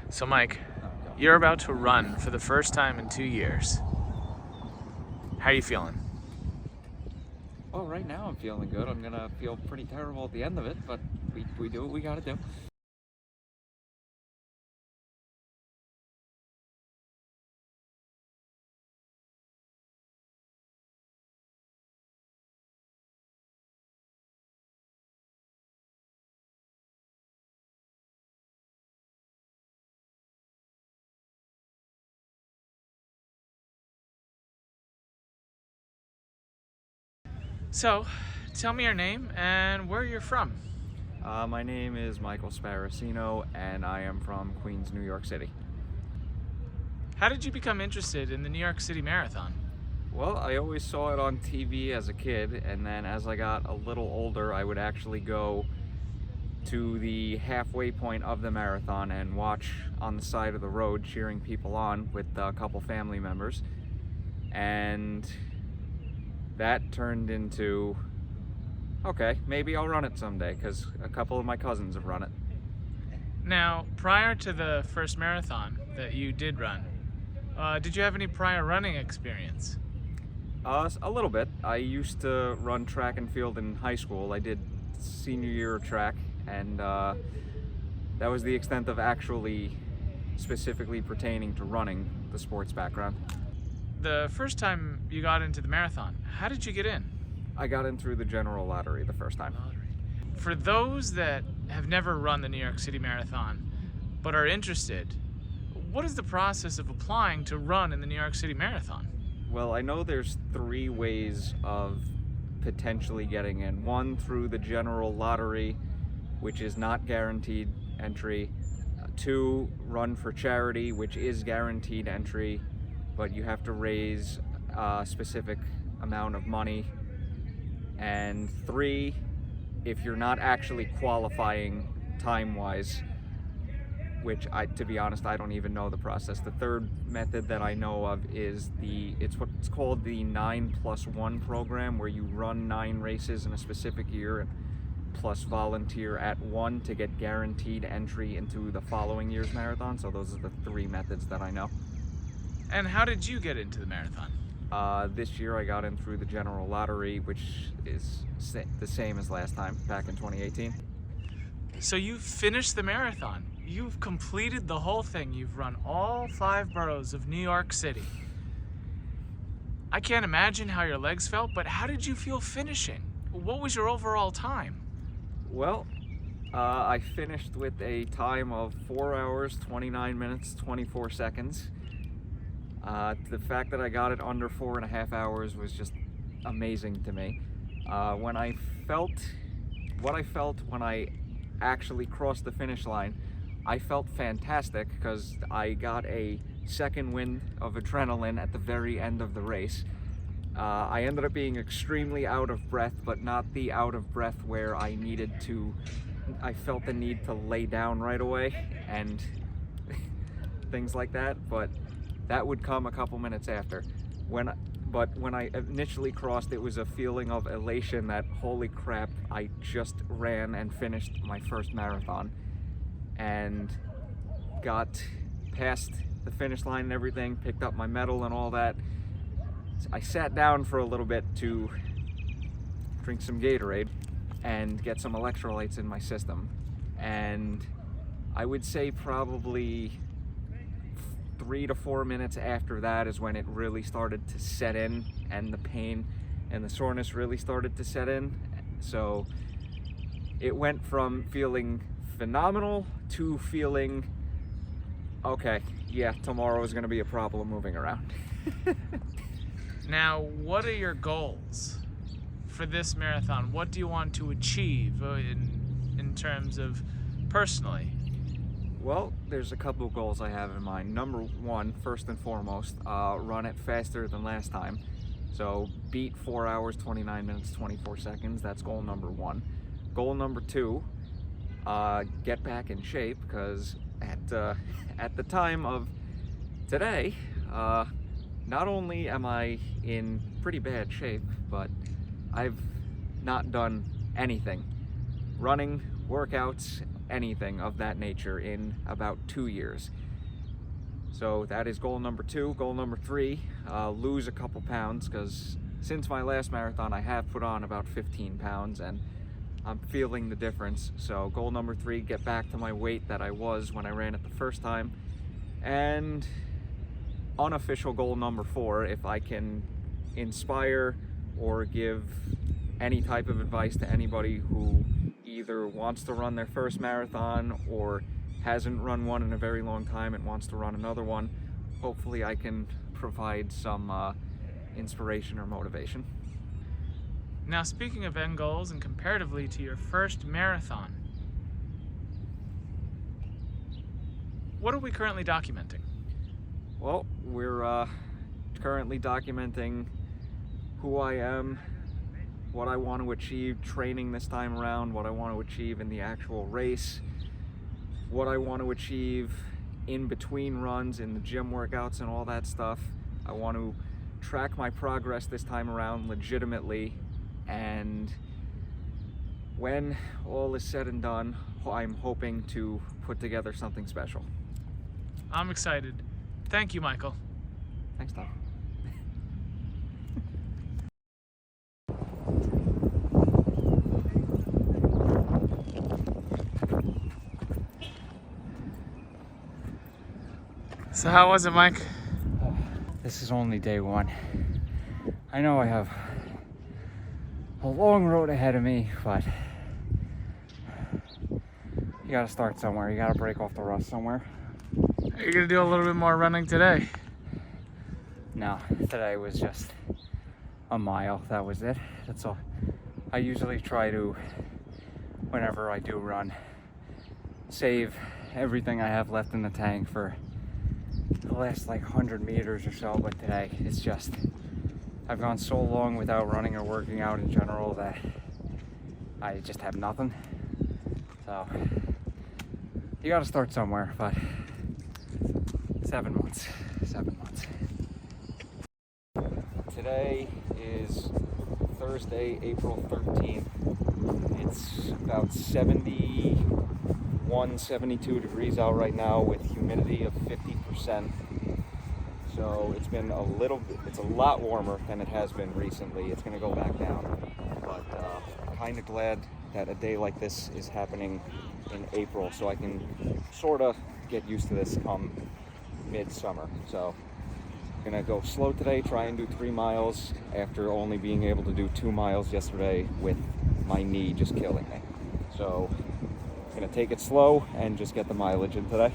So Mike, you're about to run for the first time in 2 years. How are you feeling? Well, right now I'm feeling good. I'm gonna feel pretty terrible at the end of it, but we do what we gotta do. So, tell me your name and where you're from. My name is Michael Sparacino, and I am from Queens, New York City. How did you become interested in the New York City Marathon? Well, I always saw it on TV as a kid, and then as I got a little older, I would actually go to the halfway point of the marathon and watch on the side of the road cheering people on with a couple family members. And that turned into, okay, maybe I'll run it someday, because a couple of my cousins have run it. Now, prior to the first marathon that you did run, did you have any prior running experience? A little bit. I used to run track and field in high school. I did senior year of track, and that was the extent of actually specifically pertaining to running, the sports background. The first time you got into the marathon, how did you get in? I got in through the general lottery the first time. For those that have never run the New York City Marathon but are interested, what is the process of applying to run in the New York City Marathon? Well, I know there's 3 ways of potentially getting in. One, through the general lottery, which is not guaranteed entry. 2, run for charity, which is guaranteed entry, but you have to raise a specific amount of money. And 3, if you're not actually qualifying time-wise, which to be honest, I don't even know the process. The third method that I know of is it's what's called the 9+1 program, where you run 9 races in a specific year and plus volunteer at 1 to get guaranteed entry into the following year's marathon. So those are the 3 methods that I know. And how did you get into the marathon? This year I got in through the general lottery, which is the same as last time, back in 2018. So you've finished the marathon. You've completed the whole thing. You've run all 5 boroughs of New York City. I can't imagine how your legs felt, but how did you feel finishing? What was your overall time? Well, I finished with a time of 4 hours, 29 minutes, 24 seconds. The fact that I got it under 4.5 hours was just amazing to me. What I felt when I actually crossed the finish line, I felt fantastic because I got a second wind of adrenaline at the very end of the race. I ended up being extremely out of breath, but not the out of breath where I felt the need to lay down right away and things like that, but that would come a couple minutes after. But when I initially crossed, it was a feeling of elation that, holy crap, I just ran and finished my first marathon and got past the finish line and everything, picked up my medal and all that. I sat down for a little bit to drink some Gatorade and get some electrolytes in my system. And I would say probably 3 to 4 minutes after that is when it really started to set in, and the pain and the soreness really started to set in. So it went from feeling phenomenal to feeling, okay, yeah, tomorrow is going to be a problem moving around. Now, what are your goals for this marathon? What do you want to achieve in terms of personally? Well, there's a couple of goals I have in mind. Number 1, first and foremost, run it faster than last time. So beat 4 hours, 29 minutes, 24 seconds. That's goal number 1. Goal number 2, get back in shape, because at the time of today, not only am I in pretty bad shape, but I've not done anything. Running, workouts, anything of that nature in about 2 years. So that is goal number 2. Goal number 3, lose a couple pounds, because since my last marathon I have put on about 15 pounds and I'm feeling the difference. So goal number 3, get back to my weight that I was when I ran it the first time. And unofficial goal number 4, if I can inspire or give any type of advice to anybody who either wants to run their first marathon or hasn't run one in a very long time and wants to run another one, hopefully I can provide some inspiration or motivation. Now, speaking of end goals and comparatively to your first marathon, what are we currently documenting? Well, we're currently documenting who I am, what I want to achieve training this time around, what I want to achieve in the actual race, what I want to achieve in between runs, in the gym workouts and all that stuff. I want to track my progress this time around legitimately, and when all is said and done, I'm hoping to put together something special. I'm excited. Thank you, Michael. Thanks, Tom. So how was it, Mike? This is only day 1. I know I have a long road ahead of me, but you gotta start somewhere. You gotta break off the rust somewhere. Are you gonna do a little bit more running today? No, today was just a mile. That was it. That's all. I usually try to, whenever I do run, save everything I have left in the tank for the last like 100 meters or so, but today it's just, I've gone so long without running or working out in general that I just have nothing. So you got to start somewhere, but 7 months. Today is Thursday, April 13th. It's about 71, 72 degrees out right now with humidity of 50%. So it's been it's a lot warmer than it has been recently. It's gonna go back down, but kind of glad that a day like this is happening in April, so I can sort of get used to this come midsummer. So gonna go slow today, try and do 3 miles after only being able to do 2 miles yesterday with my knee just killing me. So gonna take it slow and just get the mileage in today.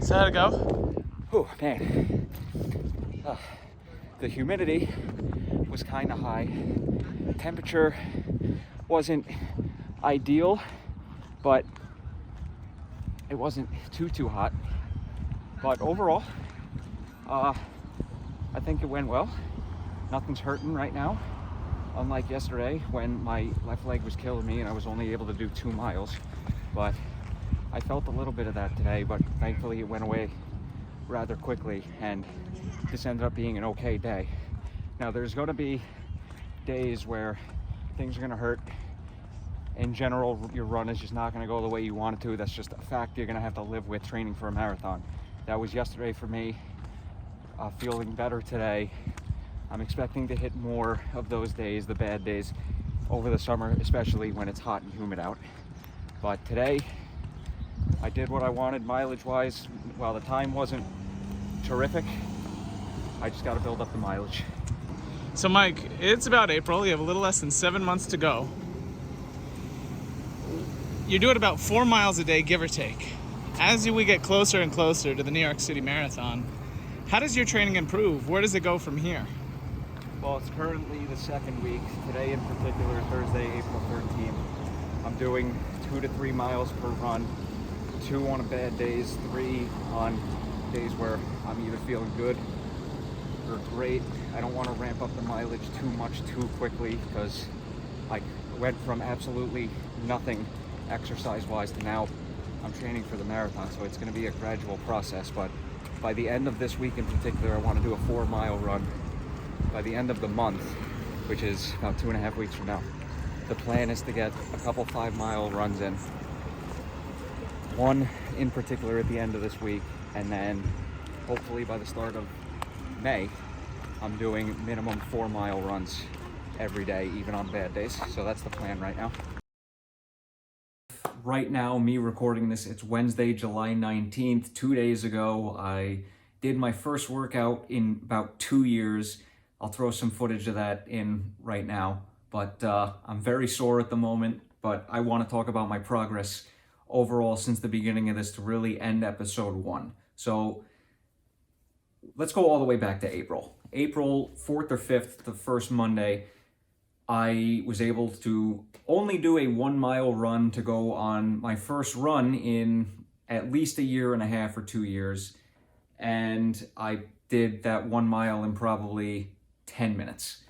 So how'd it go? Oh man, the humidity was kind of high. Temperature wasn't ideal, but it wasn't too hot. But overall, I think it went well. Nothing's hurting right now, unlike yesterday when my left leg was killing me and I was only able to do 2 miles. But I felt a little bit of that today, but thankfully it went away rather quickly, and this ended up being an okay day. Now there's going to be days where things are going to hurt. In general, your run is just not going to go the way you want it to. That's just a fact you're going to have to live with training for a marathon. That was yesterday for me. Feeling better today. I'm expecting to hit more of those days, the bad days, over the summer, especially when it's hot and humid out. But today, I did what I wanted mileage-wise. While the time wasn't terrific, I just got to build up the mileage. So Mike, it's about April. You have a little less than 7 months to go. You're doing about 4 miles a day, give or take. As we get closer and closer to the New York City Marathon, how does your training improve? Where does it go from here? Well, it's currently the 2nd week. Today in particular, Thursday, April 13th, I'm doing 2 to 3 miles per run. 2 on bad days, 3 on days where I'm either feeling good or great. I don't want to ramp up the mileage too much too quickly, because I went from absolutely nothing exercise-wise to now I'm training for the marathon, so it's going to be a gradual process, but by the end of this week in particular, I want to do a 4-mile run. By the end of the month, which is about 2.5 weeks from now, the plan is to get a couple 5-mile runs in. One in particular at the end of this week, and then hopefully by the start of May, I'm doing minimum 4-mile runs every day, even on bad days. So that's the plan right now. Right now, me recording this, it's Wednesday, July 19th. 2 days ago, I did my first workout in about 2 years. I'll throw some footage of that in right now, but I'm very sore at the moment, but I want to talk about my progress overall since the beginning of this to really end episode 1. So let's go all the way back to April. April 4th or 5th, the first Monday, I was able to only do a 1-mile run to go on my first run in at least 1.5 years or 2 years. And I did that 1 mile in probably 10 minutes,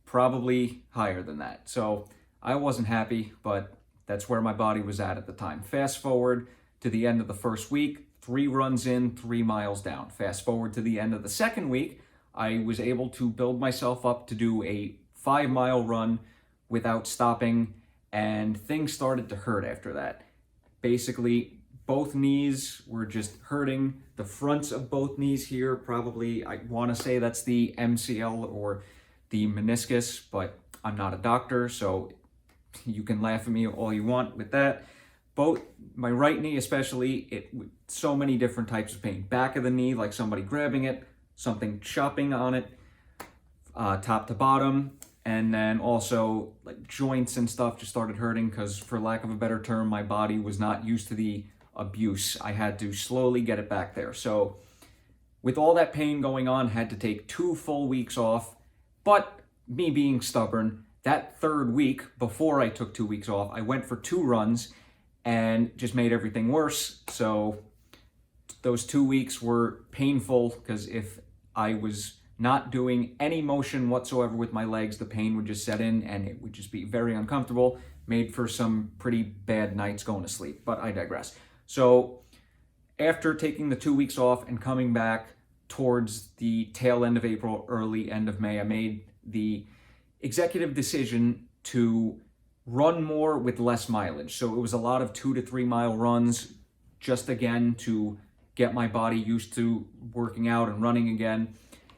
probably higher than that. So I wasn't happy, but that's where my body was at the time. Fast forward to the end of the first week, 3 runs in, 3 miles down. Fast forward to the end of the second week, I was able to build myself up to do a 5-mile run without stopping, and things started to hurt after that. Basically, both knees were just hurting. The fronts of both knees here, probably, I want to say that's the MCL or the meniscus, but I'm not a doctor, so you can laugh at me all you want with that. Both, my right knee especially, so many different types of pain. Back of the knee, like somebody grabbing it, something chopping on it, top to bottom, and then also like joints and stuff just started hurting because, for lack of a better term, my body was not used to the abuse. I had to slowly get it back there. So with all that pain going on, had to take 2 full weeks off, but me being stubborn, that third week, before I took 2 weeks off, I went for 2 runs and just made everything worse. So those 2 weeks were painful because if I was not doing any motion whatsoever with my legs, the pain would just set in and it would just be very uncomfortable, made for some pretty bad nights going to sleep, but I digress. So after taking the 2 weeks off and coming back towards the tail end of April, early end of May, I made the executive decision to run more with less mileage. So it was a lot of 2 to 3 mile runs, just again to get my body used to working out and running again.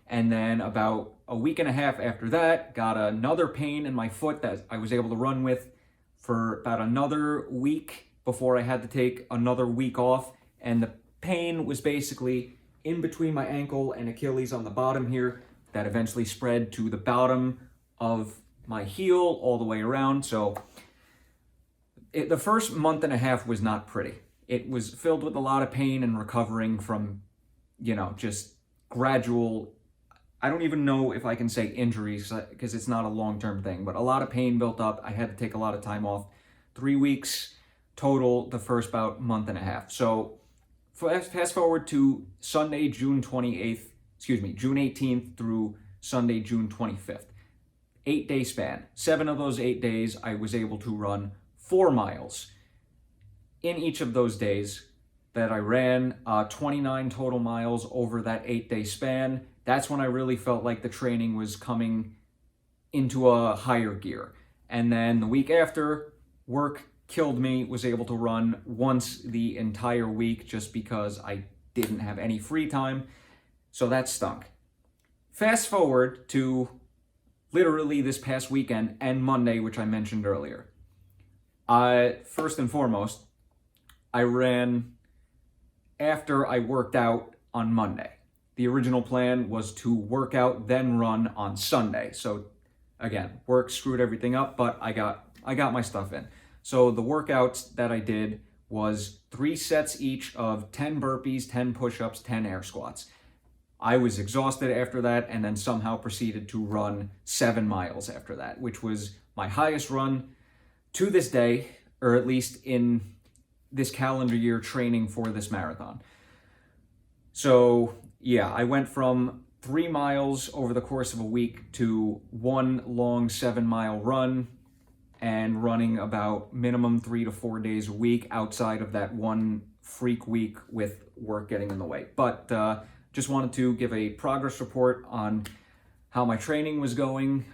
And then about a week and a half after that, got another pain in my foot that I was able to run with for about another week before I had to take another week off. And the pain was basically in between my ankle and Achilles on the bottom here that eventually spread to the bottom of my heel all the way around. So the first month and a half was not pretty. It was filled with a lot of pain and recovering from, just gradual, I don't even know if I can say injuries because it's not a long-term thing, but a lot of pain built up. I had to take a lot of time off. 3 weeks total the first about month and a half. So fast forward to Sunday, June 18th through Sunday, June 25th. 8-day span. 7 of those 8 days, I was able to run 4 miles. In each of those days that I ran 29 total miles over that 8-day span. That's when I really felt like the training was coming into a higher gear. And then the week after, work killed me, was able to run once the entire week just because I didn't have any free time. So that stunk. Fast forward to literally this past weekend and Monday, which I mentioned earlier. First and foremost, I ran after I worked out on Monday. The original plan was to work out, then run on Sunday. So again, work screwed everything up, but I got my stuff in. So the workouts that I did was 3 sets each of 10 burpees, 10 push-ups, 10 air squats. I was exhausted after that and then somehow proceeded to run 7 miles after that, which was my highest run to this day, or at least in this calendar year training for this marathon. So yeah, I went from 3 miles over the course of a week to 1 long 7-mile run. and running about minimum 3 to 4 days a week outside of that one freak week with work getting in the way. But just wanted to give a progress report on how my training was going,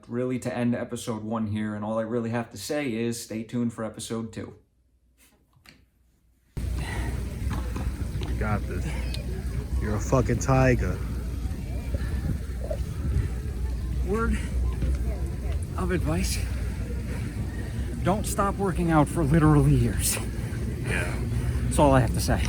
really to end episode 1 here. And all I really have to say is stay tuned for episode 2. You got this. You're a fucking tiger. Word of advice: don't stop working out for literally years. Yeah. That's all I have to say.